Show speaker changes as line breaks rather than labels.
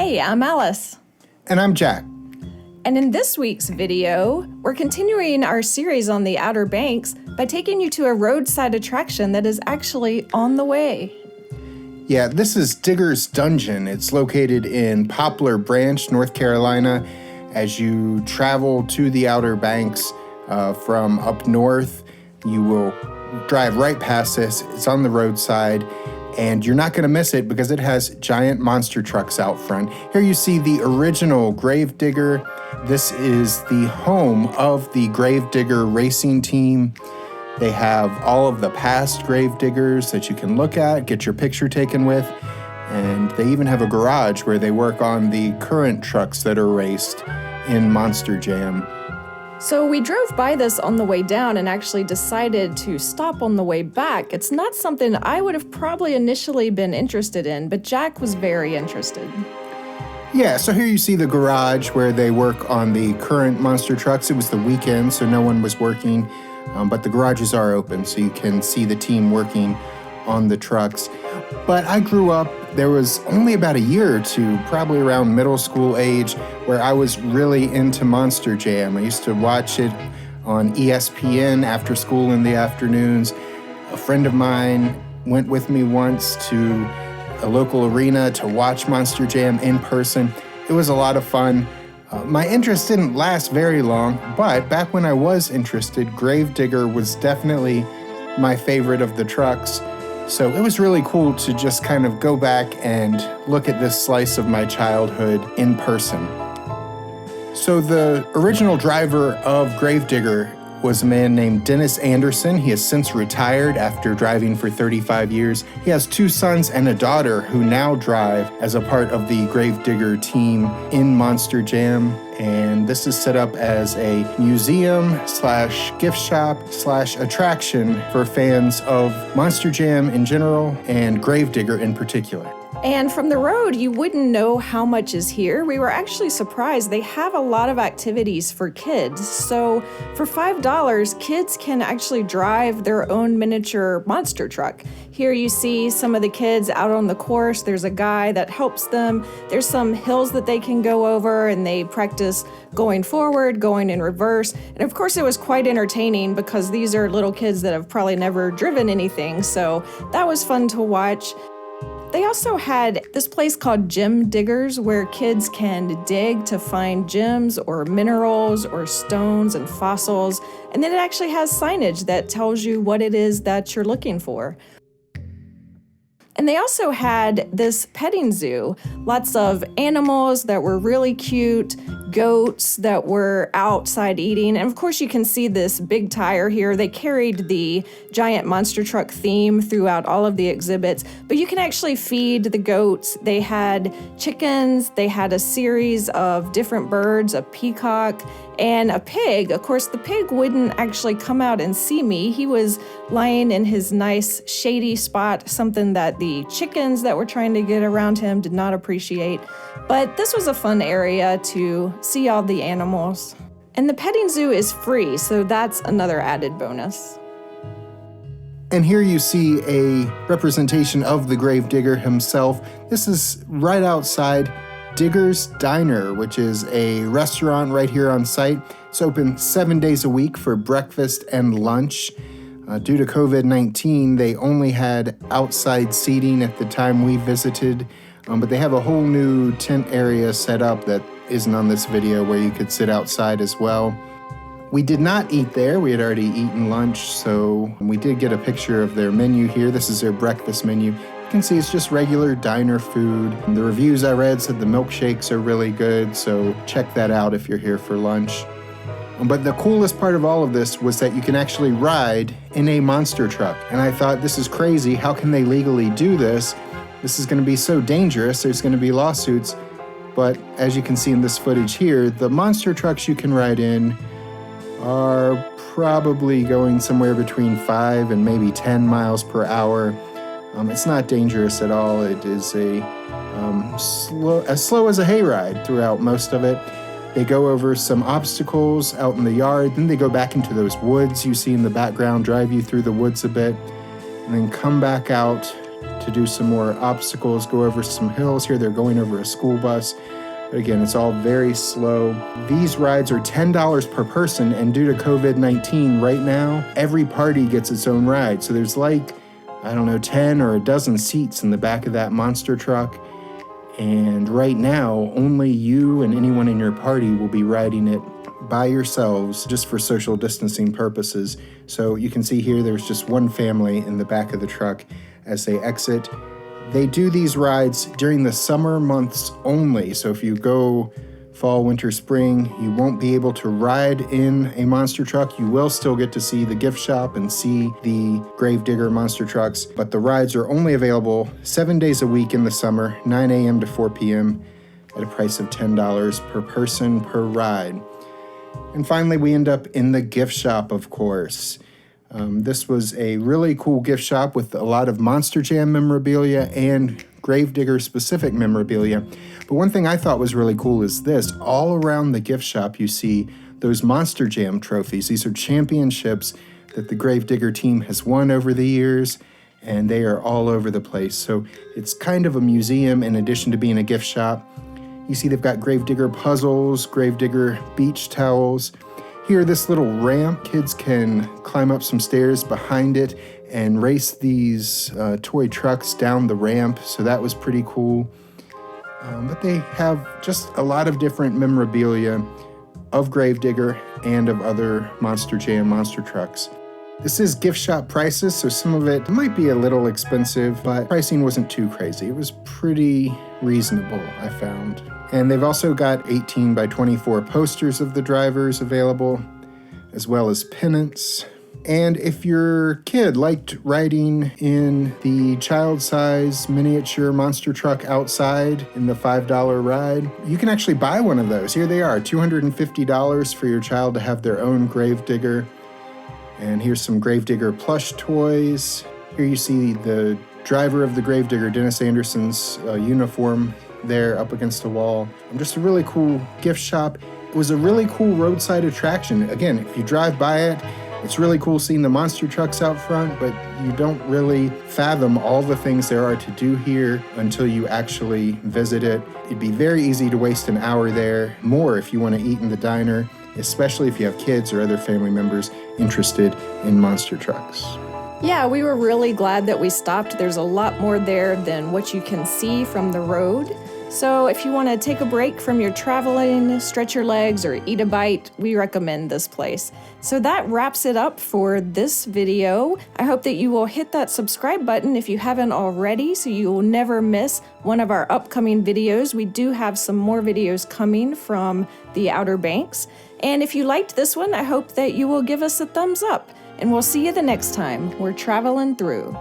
Hey, I'm Alice.
And I'm Jack.
And in this week's video, we're continuing our series on the Outer Banks by taking you to a roadside attraction that is actually on the way.
Yeah, this is Digger's Dungeon. It's located in Poplar Branch, North Carolina. As you travel to the Outer Banks from up north, you will drive right past this. It's on the roadside, and you're not going to miss it because it has giant monster trucks out front. Here you see the original Gravedigger. This is the home of the Gravedigger racing team. They have all of the past Gravediggers that you can look at, get your picture taken with, and they even have a garage where they work on the current trucks that are raced in Monster Jam.
So we drove by this on the way down and actually decided to stop on the way back. It's not something I would have probably initially been interested in, but Jack was very interested.
Yeah, so here you see the garage where they work on the current monster trucks. It was the weekend, so no one was working, but the garages are open, so you can see the team working on the trucks. But I grew up, there was only about a year or two, probably around middle school age, where I was really into Monster Jam. I used to watch it on ESPN after school in the afternoons. A friend of mine went with me once to a local arena to watch Monster Jam in person. It was a lot of fun. My interest didn't last very long, but back when I was interested, Gravedigger was definitely my favorite of the trucks. So it was really cool to just kind of go back and look at this slice of my childhood in person. So the original driver of Gravedigger was a man named Dennis Anderson. He has since retired after driving for 35 years. He has two sons and a daughter who now drive as a part of the Gravedigger team in Monster Jam. And this is set up as a museum / gift shop / attraction for fans of Monster Jam in general and Gravedigger in particular.
And from the road, you wouldn't know how much is here. We were actually surprised. They have a lot of activities for kids. So for $5, kids can actually drive their own miniature monster truck. Here you see some of the kids out on the course. There's a guy that helps them. There's some hills that they can go over, and they practice going forward, going in reverse. And of course, it was quite entertaining because these are little kids that have probably never driven anything. So that was fun to watch. They also had this place called Gem Diggers where kids can dig to find gems or minerals or stones and fossils. And then it actually has signage that tells you what it is that you're looking for. And they also had this petting zoo, lots of animals that were really cute, goats that were outside eating. And of course, you can see this big tire here. They carried the giant monster truck theme throughout all of the exhibits, but you can actually feed the goats. They had chickens. They had a series of different birds, a peacock, and a pig. Of course, the pig wouldn't actually come out and see me. He was lying in his nice shady spot, something that the chickens that were trying to get around him did not appreciate. But this was a fun area to see all the animals. And the petting zoo is free, so that's another added bonus.
And here you see a representation of the Gravedigger himself. This is right outside Digger's Diner, which is a restaurant right here on site. It's open 7 days a week for breakfast and lunch. Due to COVID-19, they only had outside seating at the time we visited, but they have a whole new tent area set up that isn't on this video where you could sit outside as well. We did not eat there. We had already eaten lunch, so we did get a picture of their menu here. This is their breakfast menu. You can see it's just regular diner food. The reviews I read said the milkshakes are really good, so check that out if you're here for lunch. But the coolest part of all of this was that you can actually ride in a monster truck. And I thought, this is crazy. How can they legally do this? This is going to be so dangerous. There's going to be lawsuits. But as you can see in this footage here, the monster trucks you can ride in are probably going somewhere between 5 and maybe 10 miles per hour. It's not dangerous at all. It is as slow as a hayride throughout most of it. They go over some obstacles out in the yard, then they go back into those woods you see in the background, drive you through the woods a bit, and then come back out to do some more obstacles, go over some hills. Here they're going over a school bus. But again, it's all very slow. These rides are $10 per person, and due to COVID-19, right now, every party gets its own ride. So there's like, 10 or a dozen seats in the back of that monster truck. And right now, only you and anyone in your party will be riding it by yourselves just for social distancing purposes. So you can see here there's just one family in the back of the truck as they exit. They do these rides during the summer months only. So if you go fall, winter, spring, you won't be able to ride in a monster truck. You will still get to see the gift shop and see the Gravedigger monster trucks, but the rides are only available 7 days a week in the summer, 9 a.m. to 4 p.m. at a price of $10 per person per ride. And finally, we end up in the gift shop, of course. This was a really cool gift shop with a lot of Monster Jam memorabilia and Gravedigger specific memorabilia. But one thing I thought was really cool is this. All around the gift shop, you see those Monster Jam trophies. These are championships that the Gravedigger team has won over the years, and they are all over the place. So it's kind of a museum in addition to being a gift shop. You see they've got Gravedigger puzzles, Gravedigger beach towels. Here, this little ramp, kids can climb up some stairs behind it and race these toy trucks down the ramp, so that was pretty cool. But they have just a lot of different memorabilia of Gravedigger and of other Monster Jam monster trucks. This is gift shop prices, so some of it might be a little expensive, but pricing wasn't too crazy. It was pretty reasonable, I found. And they've also got 18 by 24 posters of the drivers available, as well as pennants. And if your kid liked riding in the child-size miniature monster truck outside in the $5 ride, you can actually buy one of those. Here they are, $250 for your child to have their own Gravedigger. And here's some Gravedigger plush toys. Here you see the driver of the Gravedigger, Dennis Anderson's uniform there up against the wall. Just a really cool gift shop. It was a really cool roadside attraction. Again, if you drive by it, it's really cool seeing the monster trucks out front, but you don't really fathom all the things there are to do here until you actually visit it. It'd be very easy to waste an hour there, more if you want to eat in the diner, especially if you have kids or other family members interested in monster trucks.
Yeah, we were really glad that we stopped. There's a lot more there than what you can see from the road. So if you want to take a break from your traveling, stretch your legs, or eat a bite, we recommend this place. So that wraps it up for this video. I hope that you will hit that subscribe button if you haven't already, so you will never miss one of our upcoming videos. We do have some more videos coming from the Outer Banks. And if you liked this one, I hope that you will give us a thumbs up. And we'll see you the next time we're traveling through.